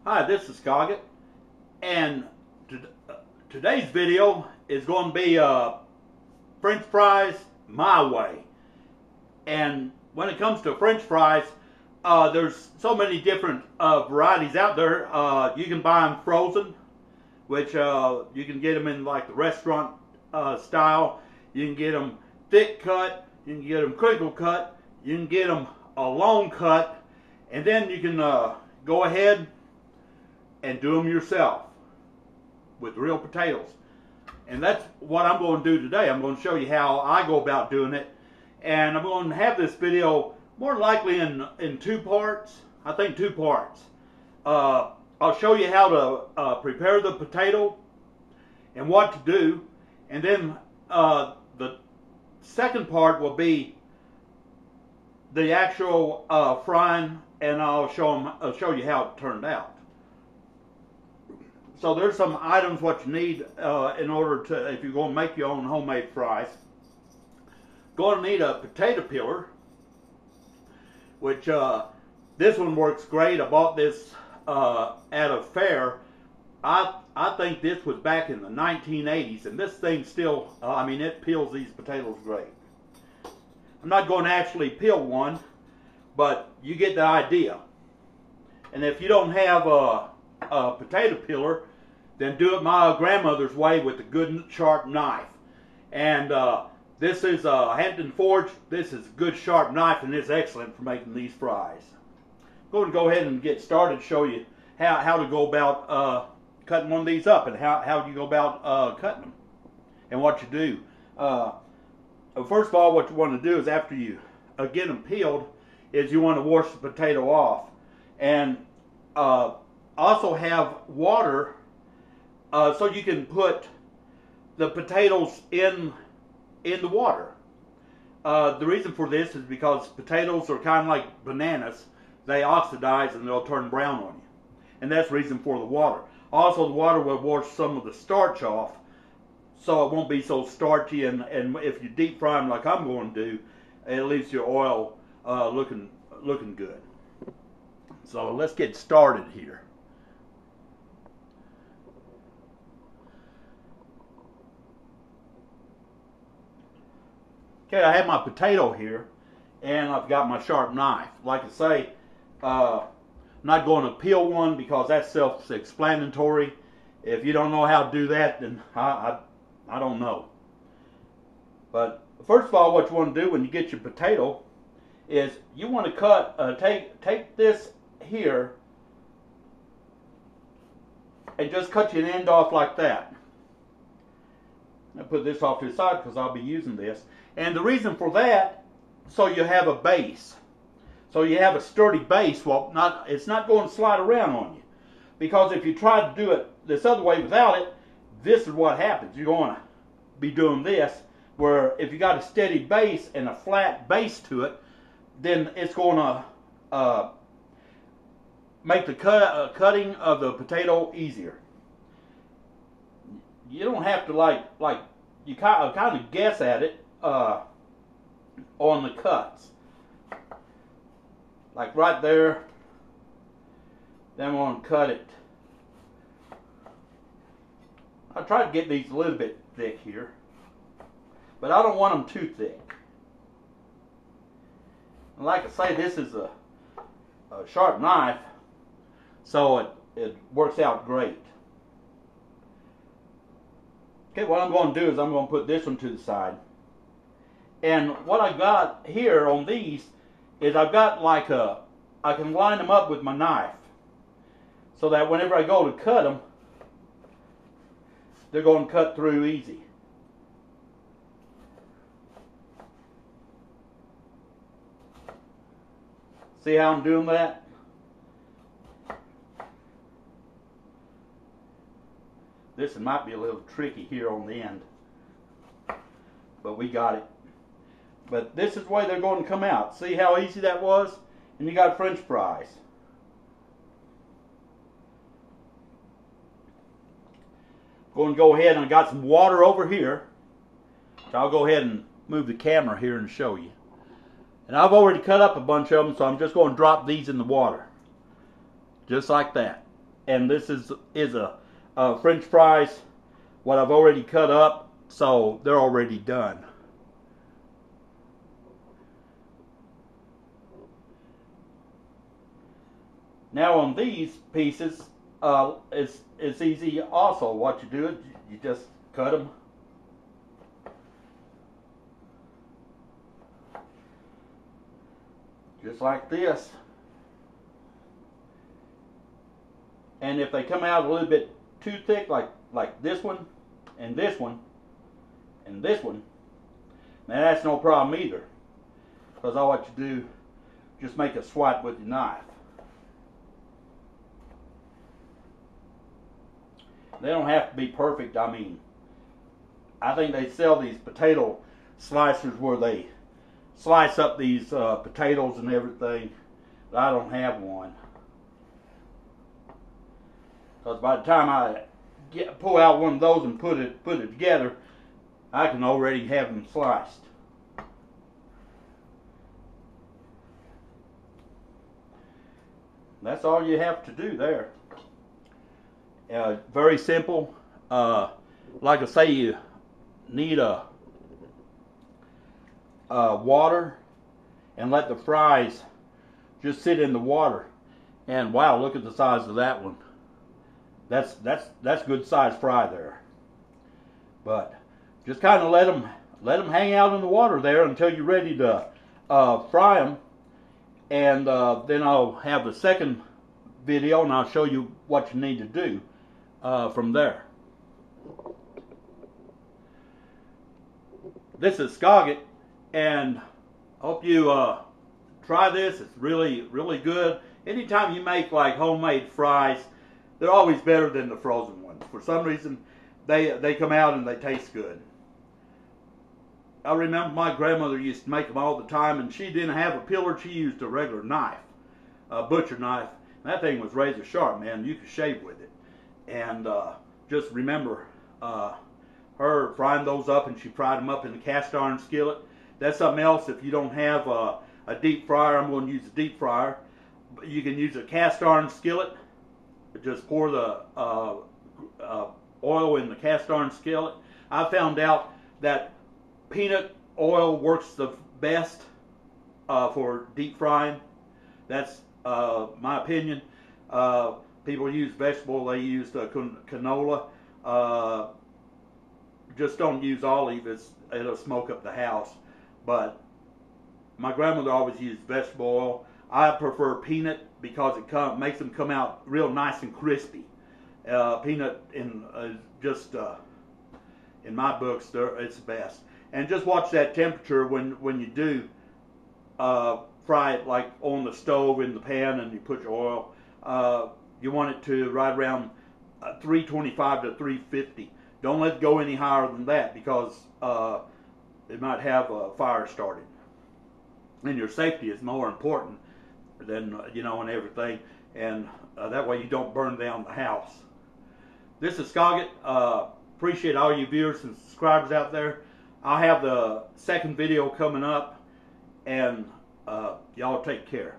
Hi, this is Scoggett, and today's video is going to be French fries my way. And when it comes to French fries, there's so many different varieties out there. You can buy them frozen, which you can get them in like the restaurant style. You can get them thick cut, you can get them crinkle cut, you can get them a long cut, and then you can go ahead and do them yourself with real potatoes. And that's what I'm going to do today. I'm going to show you how I go about doing it. And I'm going to have this video more likely in two parts. I think two parts. I'll show you how to prepare the potato and what to do. And then the second part will be the actual frying, and I'll show you how it turned out. So there's some items what you need in order to, if you're going to make your own homemade fries. Going to need a potato peeler, which this one works great. I bought this at a fair. I think this was back in the 1980s, and this thing still, I mean, it peels these potatoes great. I'm not going to actually peel one, but you get the idea. And if you don't have a potato peeler, then do it my grandmother's way with a good sharp knife. And this is a Hampton Forge. This is a good sharp knife, and it's excellent for making these fries. I'm going to go ahead and get started, show you how to go about cutting one of these up, and how you go about cutting them and what you do. First of all, what you want to do is, after you get them peeled, is you want to wash the potato off. And also have water so you can put the potatoes in the water. The reason for this is because potatoes are kind of like bananas. They oxidize and they'll turn brown on you. And that's the reason for the water. Also, the water will wash some of the starch off, so it won't be so starchy, and if you deep fry them like I'm going to do, it leaves your oil looking good. So let's get started here. Okay, I have my potato here, and I've got my sharp knife. Like I say, I'm not going to peel one because that's self-explanatory. If you don't know how to do that, then I don't know. But first of all, what you want to do when you get your potato is you want to cut, take this here and just cut your end off like that. I'll put this off to the side because I'll be using this. And the reason for that, so you have a base. So you have a sturdy base. Well, it's not going to slide around on you. Because if you try to do it this other way without it, this is what happens. You're going to be doing this, where if you got a steady base and a flat base to it, then it's going to make the cutting of the potato easier. You don't have to like you kind of guess at it on the cuts. Like right there, then I'm going to cut it. I try to get these a little bit thick here, but I don't want them too thick. And like I say, this is a sharp knife, so it works out great. Okay, what I'm going to do is I'm going to put this one to the side. And what I got here on these is I've got like I can line them up with my knife, so that whenever I go to cut them, they're going to cut through easy. See how I'm doing that? This might be a little tricky here on the end, but we got it. But this is the way they're going to come out. See how easy that was? And you got French fries. Going to go ahead, and I got some water over here. So I'll go ahead and move the camera here and show you. And I've already cut up a bunch of them, so I'm just going to drop these in the water. Just like that. and this is a French fries what I've already cut up, so they're already done. Now on these pieces, it's easy also. What you do is you just cut them. Just like this. And if they come out a little bit too thick, like this one, and this one, and this one, now that's no problem either. Because all what you do, just make a swipe with your knife. They don't have to be perfect. I mean, I think they sell these potato slicers where they slice up these potatoes and everything, but I don't have one. Because by the time I pull out one of those and put it together, I can already have them sliced. That's all you have to do there. Very simple. Like I say, you need water, and let the fries just sit in the water. And wow, look at the size of that one. That's good size fry there. But just kind of let them hang out in the water there until you're ready to fry them. And then I'll have the second video and I'll show you what you need to do from there. This is Skagit, and I hope you try this. It's really, really good. Anytime you make like homemade fries, they're always better than the frozen ones. For some reason, they come out and they taste good. I remember my grandmother used to make them all the time, and she didn't have a peeler. She used a regular knife, a butcher knife. And that thing was razor sharp, man. You could shave with it. And just remember her frying those up, and she fried them up in the cast iron skillet. That's something else. If you don't have a deep fryer, I'm going to use a deep fryer. You can use a cast iron skillet. Just pour the oil in the cast iron skillet. I found out that peanut oil works the best for deep frying. That's my opinion. People use vegetable, they use canola. Just don't use olive, it'll smoke up the house. But my grandmother always used vegetable oil. I prefer peanut because it makes them come out real nice and crispy. Peanut in my books, it's the best. And just watch that temperature when you do fry it, like on the stove in the pan, and you put your oil. You want it to right around 325 to 350. Don't let it go any higher than that, because it might have a fire started. And your safety is more important than, and everything. And that way you don't burn down the house. This is Skagit. Appreciate all you viewers and subscribers out there. I'll have the second video coming up, and y'all take care.